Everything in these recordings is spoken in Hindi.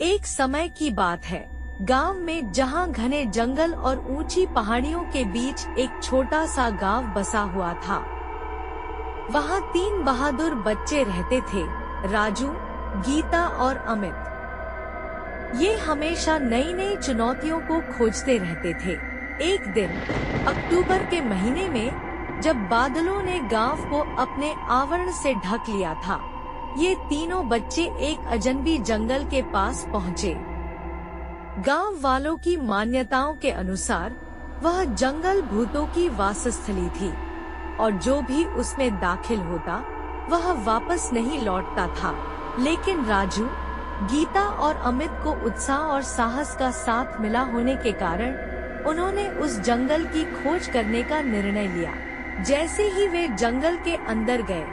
एक समय की बात है, गांव में जहां घने जंगल और ऊंची पहाड़ियों के बीच एक छोटा सा गांव बसा हुआ था। वहां 3 बहादुर बच्चे रहते थे, राजू, गीता और अमित। ये हमेशा नई नई चुनौतियों को खोजते रहते थे। एक दिन अक्टूबर के महीने में जब बादलों ने गांव को अपने आवरण से ढक लिया था, ये तीनों बच्चे एक अजनबी जंगल के पास पहुँचे। गांव वालों की मान्यताओं के अनुसार वह जंगल भूतों की वासस्थली थी और जो भी उसमें दाखिल होता वह वापस नहीं लौटता था। लेकिन राजू, गीता और अमित को उत्साह और साहस का साथ मिला होने के कारण उन्होंने उस जंगल की खोज करने का निर्णय लिया। जैसे ही वे जंगल के अंदर गए,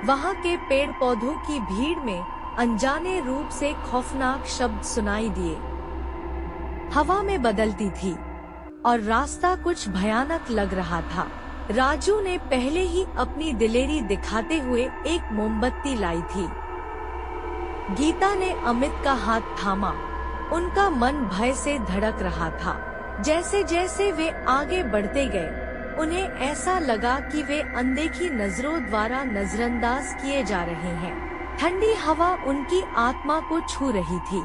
वहाँ के पेड़ पौधों की भीड़ में अनजाने रूप से खौफनाक शब्द सुनाई दिए। हवा में बदलती थी और रास्ता कुछ भयानक लग रहा था। राजू ने पहले ही अपनी दिलेरी दिखाते हुए एक मोमबत्ती लाई थी। गीता ने अमित का हाथ थामा। उनका मन भय से धड़क रहा था। जैसे जैसे वे आगे बढ़ते गए, उन्हें ऐसा लगा कि वे अनदेखी नजरों द्वारा नजरअंदाज किए जा रहे हैं। ठंडी हवा उनकी आत्मा को छू रही थी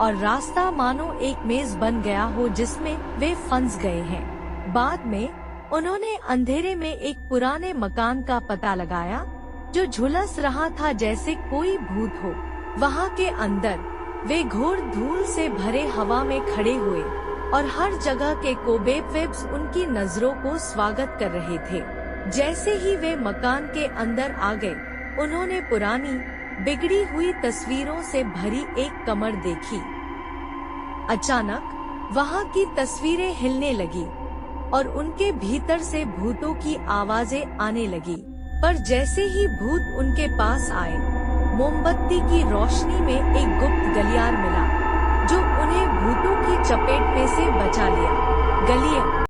और रास्ता मानो एक मेज बन गया हो जिसमें वे फंस गए हैं। बाद में उन्होंने अंधेरे में एक पुराने मकान का पता लगाया जो झुलस रहा था जैसे कोई भूत हो। वहाँ के अंदर वे घोर धूल से भरे हवा में खड़े हुए और हर जगह के कोबेवेब्स उनकी नजरों को स्वागत कर रहे थे। जैसे ही वे मकान के अंदर आ गए, उन्होंने पुरानी बिगड़ी हुई तस्वीरों से भरी एक कमर देखी। अचानक वहाँ की तस्वीरें हिलने लगी और उनके भीतर से भूतों की आवाजें आने लगी। पर जैसे ही भूत उनके पास आए, मोमबत्ती की रोशनी में एक गुप्त गलियार मिला जो उन्हें भूतों की चपेट में से बचा लिया। गलियार